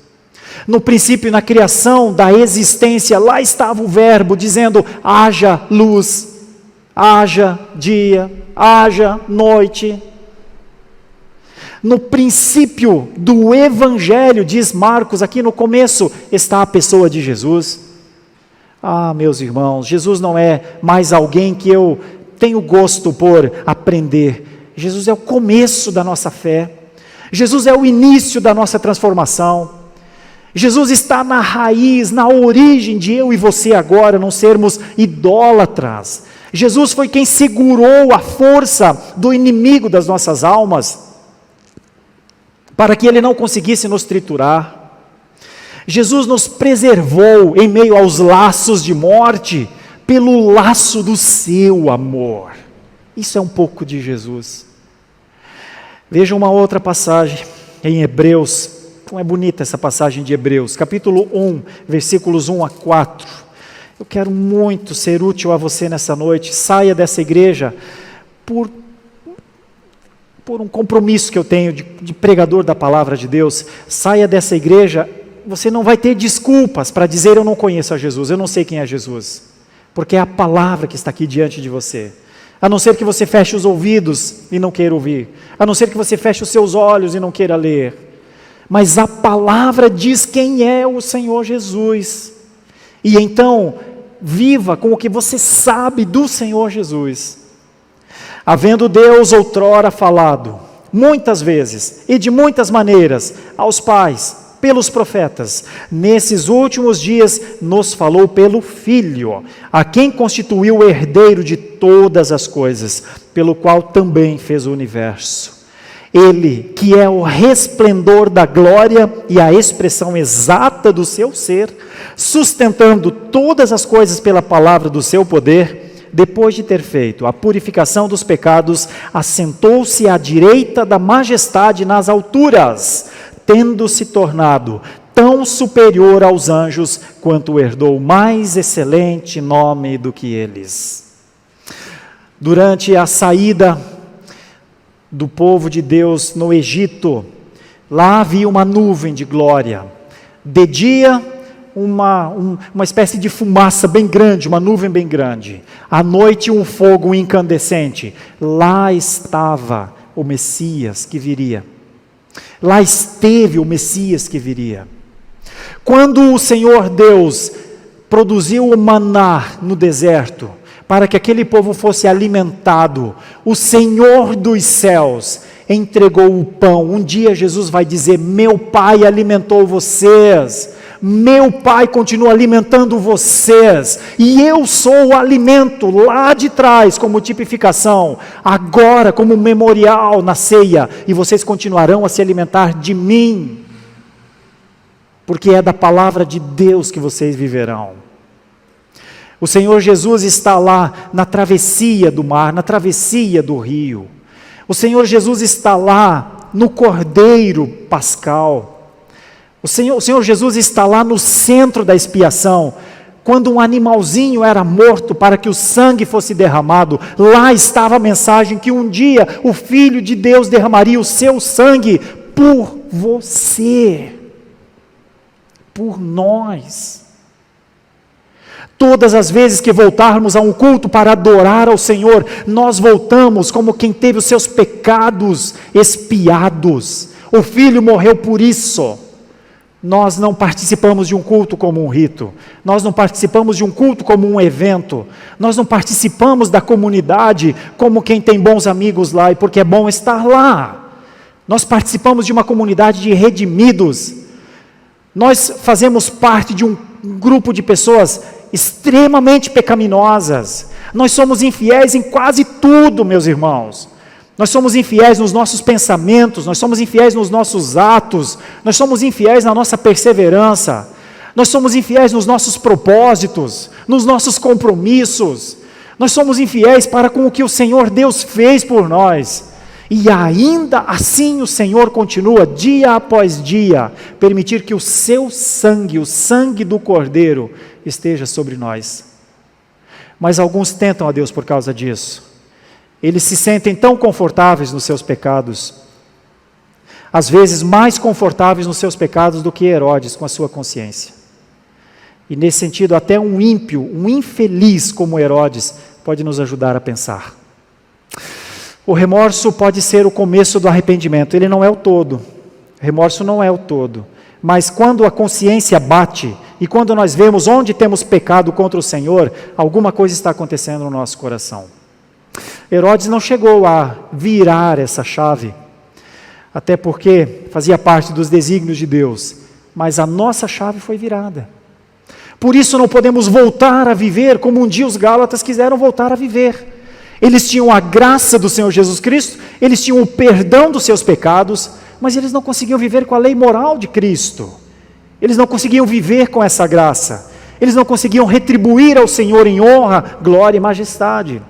No princípio, na criação da existência, lá estava o verbo, dizendo: haja luz, haja dia, haja noite. No princípio do Evangelho, diz Marcos, aqui no começo, está a pessoa de Jesus. Meus irmãos, Jesus não é mais alguém que eu tenho gosto por aprender. Jesus é o começo da nossa fé. Jesus é o início da nossa transformação. Jesus está na raiz, na origem de eu e você agora não sermos idólatras. Jesus foi quem segurou a força do inimigo das nossas almas, para que ele não conseguisse nos triturar. Jesus nos preservou em meio aos laços de morte, pelo laço do seu amor. Isso é um pouco de Jesus. Veja uma outra passagem em Hebreus, como é bonita essa passagem de Hebreus, capítulo 1, versículos 1 a 4. Eu quero muito ser útil a você nessa noite. Saia dessa igreja por um compromisso que eu tenho de pregador da palavra de Deus. Saia dessa igreja. Você não vai ter desculpas para dizer eu não conheço a Jesus, eu não sei quem é Jesus, porque é a palavra que está aqui diante de você. A não ser que você feche os ouvidos e não queira ouvir, a não ser que você feche os seus olhos e não queira ler, mas a palavra diz quem é o Senhor Jesus, e então viva com o que você sabe do Senhor Jesus. Havendo Deus outrora falado, muitas vezes e de muitas maneiras, aos pais, pelos profetas, nesses últimos dias nos falou pelo Filho, a quem constituiu o herdeiro de todas as coisas, pelo qual também fez o universo. Ele, que é o resplendor da glória e a expressão exata do seu ser, sustentando todas as coisas pela palavra do seu poder, depois de ter feito a purificação dos pecados, assentou-se à direita da majestade nas alturas, tendo se tornado tão superior aos anjos, quanto herdou mais excelente nome do que eles. Durante a saída do povo de Deus no Egito, lá havia uma nuvem de glória. De dia, uma espécie de fumaça bem grande, uma nuvem bem grande. À noite, um fogo incandescente. Lá estava o Messias que viria. Lá esteve o Messias que viria. Quando o Senhor Deus produziu o maná no deserto, para que aquele povo fosse alimentado, o Senhor dos céus entregou o pão. Um dia Jesus vai dizer: meu Pai alimentou vocês, meu Pai continua alimentando vocês, e eu sou o alimento lá de trás como tipificação, agora como memorial na ceia, e vocês continuarão a se alimentar de mim, porque é da palavra de Deus que vocês viverão. O Senhor Jesus está lá na travessia do mar, na travessia do rio. O Senhor Jesus está lá no Cordeiro Pascal. O Senhor Jesus está lá no centro da expiação. Quando um animalzinho era morto para que o sangue fosse derramado, lá estava a mensagem que um dia o Filho de Deus derramaria o seu sangue por você, por nós. Todas as vezes que voltarmos a um culto para adorar ao Senhor, nós voltamos como quem teve os seus pecados expiados. O Filho morreu por isso. Nós não participamos de um culto como um rito, nós não participamos de um culto como um evento, nós não participamos da comunidade como quem tem bons amigos lá e porque é bom estar lá. Nós participamos de uma comunidade de redimidos, nós fazemos parte de um grupo de pessoas extremamente pecaminosas, nós somos infiéis em quase tudo, meus irmãos. Nós somos infiéis nos nossos pensamentos, nós somos infiéis nos nossos atos, nós somos infiéis na nossa perseverança, nós somos infiéis nos nossos propósitos, nos nossos compromissos, nós somos infiéis para com o que o Senhor Deus fez por nós, e ainda assim o Senhor continua, dia após dia, permitir que o seu sangue, o sangue do Cordeiro, esteja sobre nós. Mas alguns tentam a Deus por causa disso. Eles se sentem tão confortáveis nos seus pecados, às vezes mais confortáveis nos seus pecados do que Herodes com a sua consciência. E nesse sentido, até um ímpio, um infeliz como Herodes, pode nos ajudar a pensar. O remorso pode ser o começo do arrependimento, ele não é o todo. Remorso não é o todo. Mas quando a consciência bate e quando nós vemos onde temos pecado contra o Senhor, alguma coisa está acontecendo no nosso coração. Herodes não chegou a virar essa chave, até porque fazia parte dos desígnios de Deus, mas a nossa chave foi virada. Por isso não podemos voltar a viver como um dia os Gálatas quiseram voltar a viver. Eles tinham a graça do Senhor Jesus Cristo, eles tinham o perdão dos seus pecados, mas eles não conseguiam viver com a lei moral de Cristo. Eles não conseguiam viver com essa graça. Eles não conseguiam retribuir ao Senhor em honra, glória e majestade.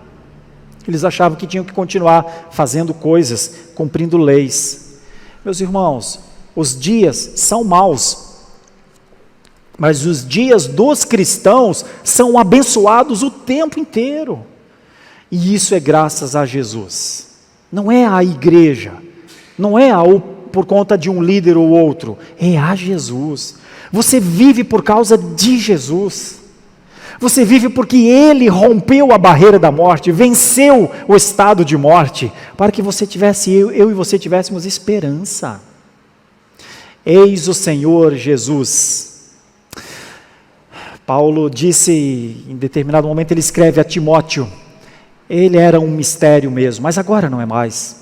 Eles achavam que tinham que continuar fazendo coisas, cumprindo leis. Meus irmãos, os dias são maus, mas os dias dos cristãos são abençoados o tempo inteiro. E isso é graças a Jesus. Não é a igreja, não é por conta de um líder ou outro, é a Jesus. Você vive por causa de Jesus. Você vive porque Ele rompeu a barreira da morte, venceu o estado de morte, para que você tivesse, eu e você tivéssemos esperança. Eis o Senhor Jesus. Paulo disse, em determinado momento ele escreve a Timóteo, ele era um mistério mesmo, mas agora não é mais.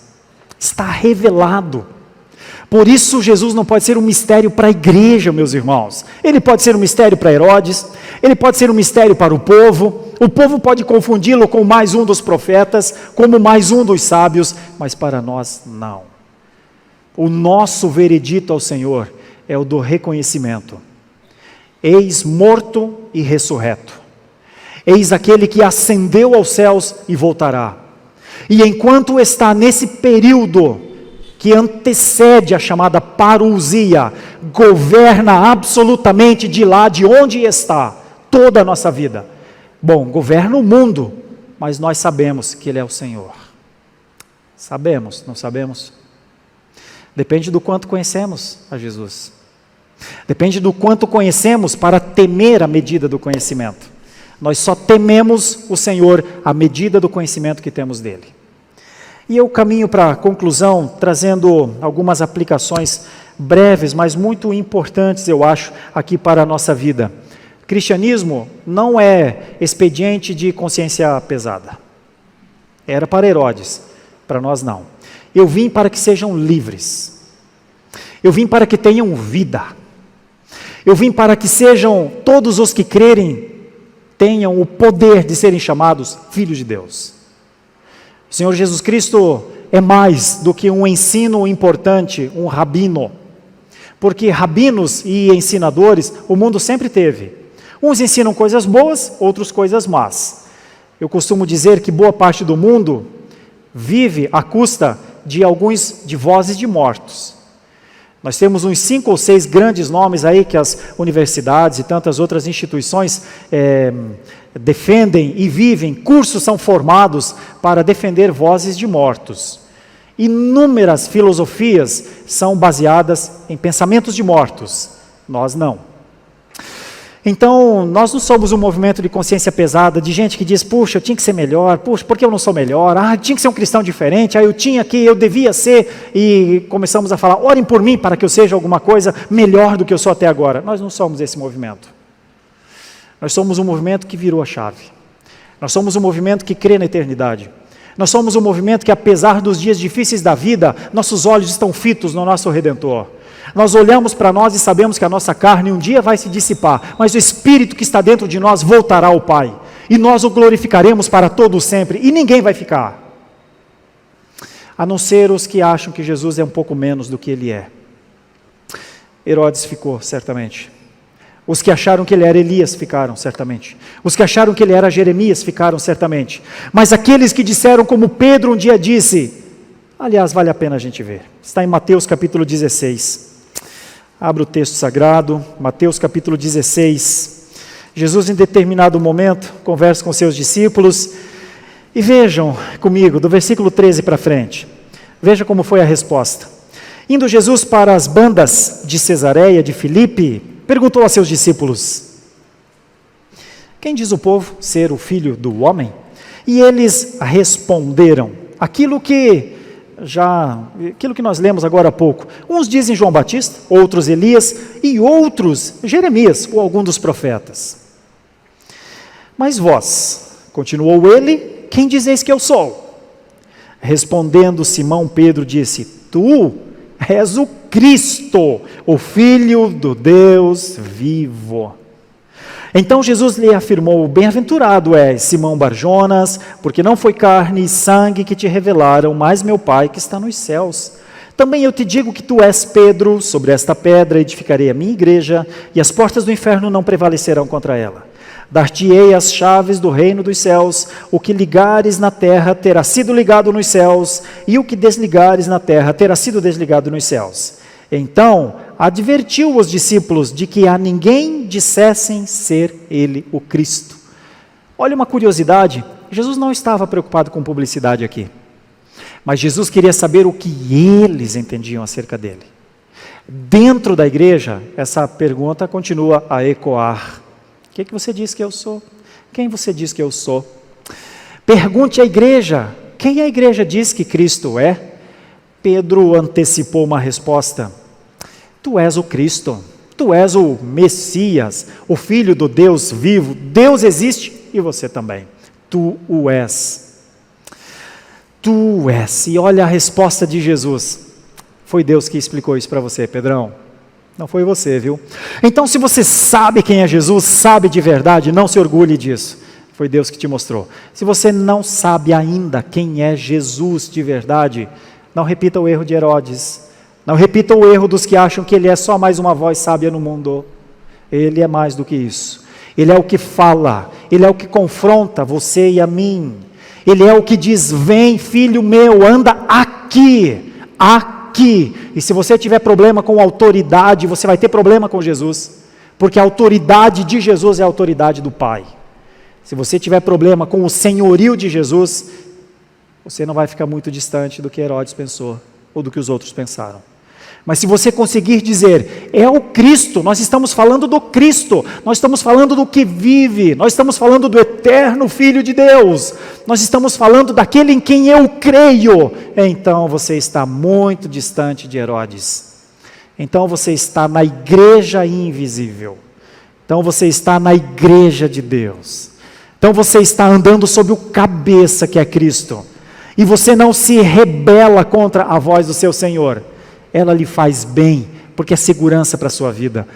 Está revelado. Por isso Jesus não pode ser um mistério para a igreja, meus irmãos. Ele pode ser um mistério para Herodes, ele pode ser um mistério para o povo pode confundi-lo com mais um dos profetas, como mais um dos sábios, mas para nós não. O nosso veredito ao Senhor é o do reconhecimento. Eis morto e ressurreto. Eis aquele que ascendeu aos céus e voltará. E enquanto está nesse período que antecede a chamada parousia, governa absolutamente de lá de onde está toda a nossa vida. Bom, governa o mundo, mas nós sabemos que Ele é o Senhor. Sabemos, não sabemos? Depende do quanto conhecemos a Jesus. Depende do quanto conhecemos para temer a medida do conhecimento. Nós só tememos o Senhor à medida do conhecimento que temos dEle. E eu caminho para a conclusão, trazendo algumas aplicações breves, mas muito importantes, eu acho, aqui para a nossa vida. Cristianismo não é expediente de consciência pesada. Era para Herodes, para nós não. Eu vim para que sejam livres. Eu vim para que tenham vida. Eu vim para que sejam todos os que crerem, tenham o poder de serem chamados filhos de Deus. O Senhor Jesus Cristo é mais do que um ensino importante, um rabino. Porque rabinos e ensinadores, o mundo sempre teve. Uns ensinam coisas boas, outros coisas más. Eu costumo dizer que boa parte do mundo vive à custa de vozes de mortos. Nós temos uns 5 ou 6 grandes nomes aí que as universidades e tantas outras instituições defendem e vivem. Cursos são formados para defender vozes de mortos. Inúmeras filosofias são baseadas em pensamentos de mortos. Nós não. Então, nós não somos um movimento de consciência pesada, de gente que diz, puxa, eu tinha que ser melhor, puxa, por que eu não sou melhor? Ah, tinha que ser um cristão diferente, eu devia ser, e começamos a falar, orem por mim para que eu seja alguma coisa melhor do que eu sou até agora. Nós não somos esse movimento. Nós somos um movimento que virou a chave. Nós somos um movimento que crê na eternidade. Nós somos um movimento que, apesar dos dias difíceis da vida, nossos olhos estão fitos no nosso Redentor. Nós olhamos para nós e sabemos que a nossa carne um dia vai se dissipar, mas o Espírito que está dentro de nós voltará ao Pai, e nós o glorificaremos para todo sempre, e ninguém vai ficar, a não ser os que acham que Jesus é um pouco menos do que Ele é. Herodes ficou, certamente. Os que acharam que ele era Elias ficaram, certamente. Os que acharam que ele era Jeremias ficaram, certamente. Mas aqueles que disseram como Pedro um dia disse, aliás, vale a pena a gente ver, está em Mateus capítulo 16. Abra o texto sagrado, Mateus capítulo 16. Jesus, em determinado momento, conversa com seus discípulos, e vejam comigo, do versículo 13 para frente, veja como foi a resposta. Indo Jesus para as bandas de Cesareia de Filipe, perguntou a seus discípulos, quem diz o povo ser o Filho do Homem? E eles responderam, aquilo que aquilo que nós lemos agora há pouco. Uns dizem João Batista, outros Elias e outros Jeremias ou algum dos profetas. Mas vós, continuou ele, quem dizeis que eu sou? Respondendo Simão Pedro disse, tu és o Cristo, o Filho do Deus vivo. Então Jesus lhe afirmou, bem-aventurado és, Simão Barjonas, porque não foi carne e sangue que te revelaram, mas meu Pai que está nos céus. Também eu te digo que tu és Pedro, sobre esta pedra edificarei a minha igreja, e as portas do inferno não prevalecerão contra ela. Dar-te-ei as chaves do reino dos céus, o que ligares na terra terá sido ligado nos céus, e o que desligares na terra terá sido desligado nos céus. Então, advertiu os discípulos de que a ninguém dissessem ser ele o Cristo. Olha uma curiosidade, Jesus não estava preocupado com publicidade aqui, mas Jesus queria saber o que eles entendiam acerca dele. Dentro da igreja, essa pergunta continua a ecoar. O que você diz que eu sou? Quem você diz que eu sou? Pergunte à igreja, quem a igreja diz que Cristo é? Pedro antecipou uma resposta. Tu és o Cristo, tu és o Messias, o Filho do Deus vivo. Deus existe e você também. Tu o és. Tu o és. E olha a resposta de Jesus. Foi Deus que explicou isso para você, Pedrão. Não foi você, viu? Então, se você sabe quem é Jesus, sabe de verdade, não se orgulhe disso. Foi Deus que te mostrou. Se você não sabe ainda quem é Jesus de verdade, não repita o erro de Herodes. Não repita o erro dos que acham que ele é só mais uma voz sábia no mundo. Ele é mais do que isso. Ele é o que fala, ele é o que confronta você e a mim. Ele é o que diz, vem filho meu, anda aqui, aqui. E se você tiver problema com autoridade, você vai ter problema com Jesus. Porque a autoridade de Jesus é a autoridade do Pai. Se você tiver problema com o senhorio de Jesus, você não vai ficar muito distante do que Herodes pensou, ou do que os outros pensaram. Mas se você conseguir dizer, é o Cristo, nós estamos falando do Cristo, nós estamos falando do que vive, nós estamos falando do eterno Filho de Deus, nós estamos falando daquele em quem eu creio, então você está muito distante de Herodes. Então você está na igreja invisível, então você está na igreja de Deus, então você está andando sob o cabeça que é Cristo, e você não se rebela contra a voz do seu Senhor. Ela lhe faz bem, porque é segurança para a sua vida.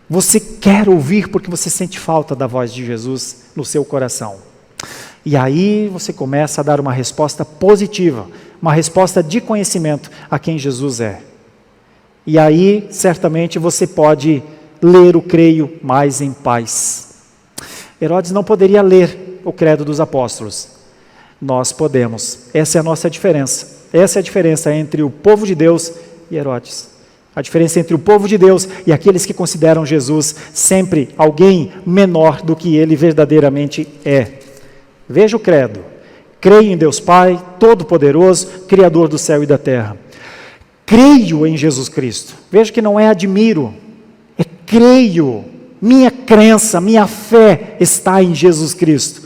Você quer ouvir porque você sente falta da voz de Jesus no seu coração. E aí você começa a dar uma resposta positiva, uma resposta de conhecimento a quem Jesus é. E aí, certamente, você pode ler o creio mais em paz. Herodes não poderia ler o credo dos apóstolos. Nós podemos. Essa é a nossa diferença. Essa é a diferença entre o povo de Deus e Herodes. A diferença entre o povo de Deus e aqueles que consideram Jesus sempre alguém menor do que ele verdadeiramente é. Veja o credo. Creio em Deus Pai, Todo-Poderoso, Criador do céu e da terra. Creio em Jesus Cristo. Veja que não é admiro, é creio. Minha crença, minha fé está em Jesus Cristo.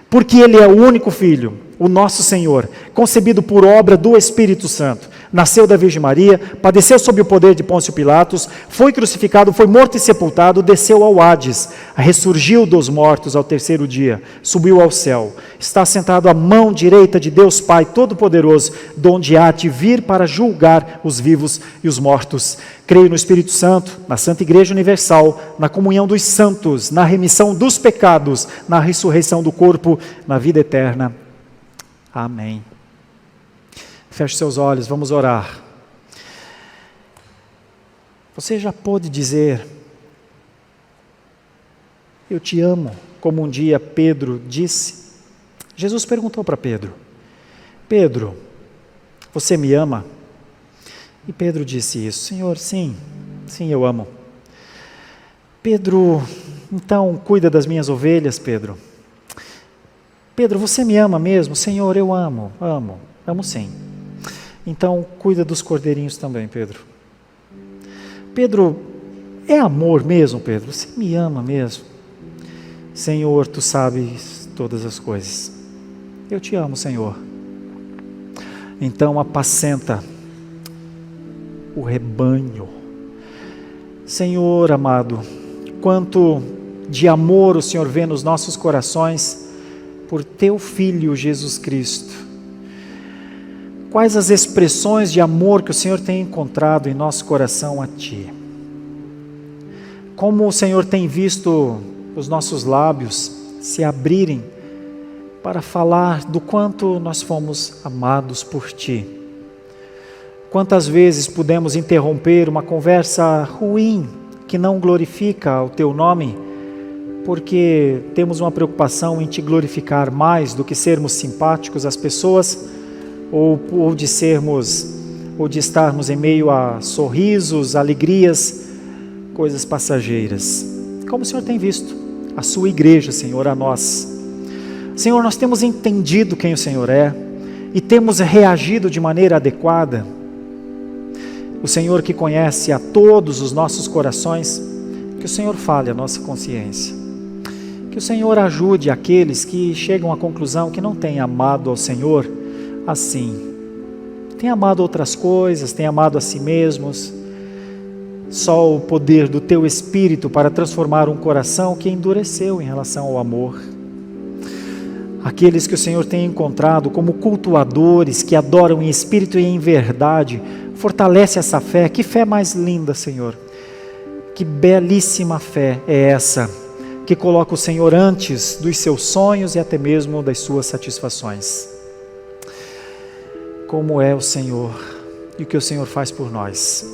Porque Ele é o único Filho, o nosso Senhor, concebido por obra do Espírito Santo. Nasceu da Virgem Maria, padeceu sob o poder de Pôncio Pilatos, foi crucificado, foi morto e sepultado, desceu ao Hades, ressurgiu dos mortos ao terceiro dia, subiu ao céu, está sentado à mão direita de Deus Pai Todo-Poderoso, donde há de vir para julgar os vivos e os mortos. Creio no Espírito Santo, na Santa Igreja Universal, na comunhão dos santos, na remissão dos pecados, na ressurreição do corpo, na vida eterna. Amém. Feche seus olhos, vamos orar. Você já pôde dizer, eu te amo, como um dia Pedro disse? Jesus perguntou para Pedro, Pedro, você me ama? E Pedro disse isso, Senhor, sim, eu amo. Pedro, então cuida das minhas ovelhas, Pedro. Pedro, você me ama mesmo? Senhor, eu amo sim. Então, cuida dos cordeirinhos também, Pedro. Pedro, é amor mesmo, Pedro? Você me ama mesmo? Senhor, tu sabes todas as coisas. Eu te amo, Senhor. Então apacenta o rebanho. Senhor amado, quanto de amor o Senhor vê nos nossos corações por Teu Filho Jesus Cristo. Quais as expressões de amor que o Senhor tem encontrado em nosso coração a Ti. Como o Senhor tem visto os nossos lábios se abrirem para falar do quanto nós fomos amados por Ti. Quantas vezes pudemos interromper uma conversa ruim que não glorifica o Teu nome, porque temos uma preocupação em Te glorificar mais do que sermos simpáticos às pessoas, ou de estarmos em meio a sorrisos, alegrias, coisas passageiras. Como o Senhor tem visto a Sua igreja, Senhor, a nós. Senhor, nós temos entendido quem o Senhor é e temos reagido de maneira adequada. O Senhor que conhece a todos os nossos corações, que o Senhor fale a nossa consciência. Que o Senhor ajude aqueles que chegam à conclusão que não têm amado ao Senhor assim. Têm amado outras coisas, têm amado a si mesmos. Só o poder do Teu Espírito para transformar um coração que endureceu em relação ao amor. Aqueles que o Senhor tem encontrado como cultuadores, que adoram em espírito e em verdade, fortalece essa fé. Que fé mais linda, Senhor. Que belíssima fé é essa, que coloca o Senhor antes dos seus sonhos e até mesmo das suas satisfações. Como é o Senhor e o que o Senhor faz por nós.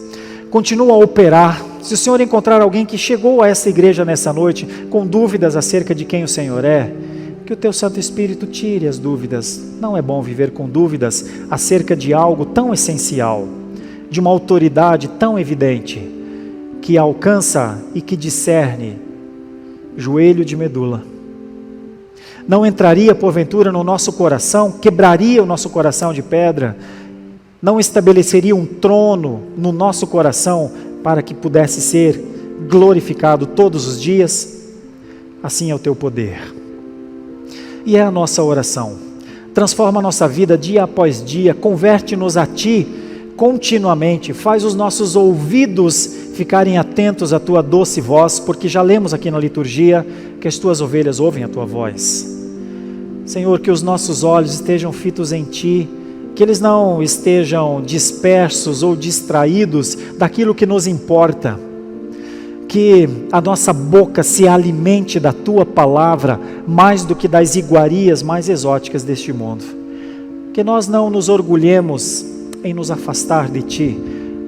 Continua a operar. Se o Senhor encontrar alguém que chegou a essa igreja nessa noite com dúvidas acerca de quem o Senhor é, que o Teu Santo Espírito tire as dúvidas. Não é bom viver com dúvidas acerca de algo tão essencial, de uma autoridade tão evidente, que alcança e que discerne joelho de medula. Não entraria porventura no nosso coração, quebraria o nosso coração de pedra, não estabeleceria um trono no nosso coração para que pudesse ser glorificado todos os dias? Assim é o Teu poder. E é a nossa oração. Transforma a nossa vida dia após dia, converte-nos a Ti continuamente, faz os nossos ouvidos ficarem atentos à Tua doce voz, porque já lemos aqui na liturgia que as Tuas ovelhas ouvem a Tua voz. Senhor, que os nossos olhos estejam fitos em Ti, que eles não estejam dispersos ou distraídos daquilo que nos importa, que a nossa boca se alimente da Tua palavra mais do que das iguarias mais exóticas deste mundo, que nós não nos orgulhemos em nos afastar de Ti,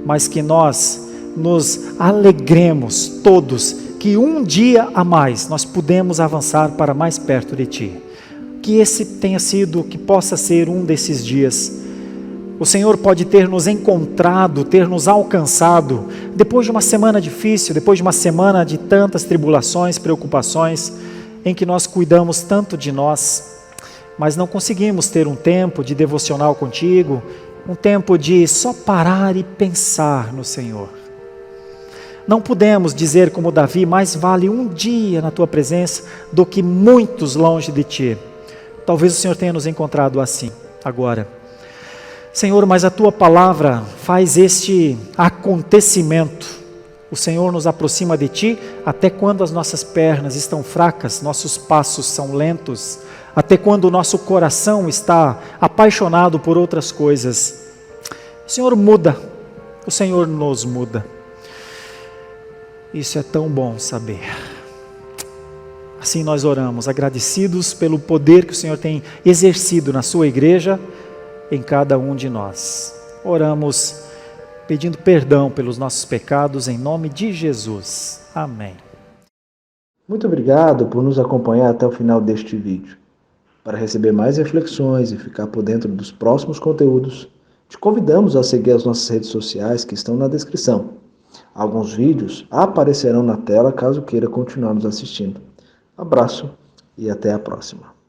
mas que nós nos alegremos todos, que um dia a mais nós podemos avançar para mais perto de Ti, que esse tenha sido, que possa ser um desses dias. O Senhor pode ter nos encontrado, ter nos alcançado, depois de uma semana difícil, depois de uma semana de tantas tribulações, preocupações, em que nós cuidamos tanto de nós, mas não conseguimos ter um tempo de devocional contigo, um tempo de só parar e pensar no Senhor. Não podemos dizer como Davi, mais vale um dia na Tua presença do que muitos longe de Ti. Talvez o Senhor tenha nos encontrado assim, agora. Senhor, mas a Tua palavra faz este acontecimento. O Senhor nos aproxima de Ti até quando as nossas pernas estão fracas, nossos passos são lentos, até quando o nosso coração está apaixonado por outras coisas. O Senhor muda, o Senhor nos muda. Isso é tão bom saber. Assim nós oramos, agradecidos pelo poder que o Senhor tem exercido na Sua igreja, em cada um de nós. Oramos pedindo perdão pelos nossos pecados, em nome de Jesus. Amém. Muito obrigado por nos acompanhar até o final deste vídeo. Para receber mais reflexões e ficar por dentro dos próximos conteúdos, te convidamos a seguir as nossas redes sociais que estão na descrição. Alguns vídeos aparecerão na tela caso queira continuar nos assistindo. Abraço e até a próxima.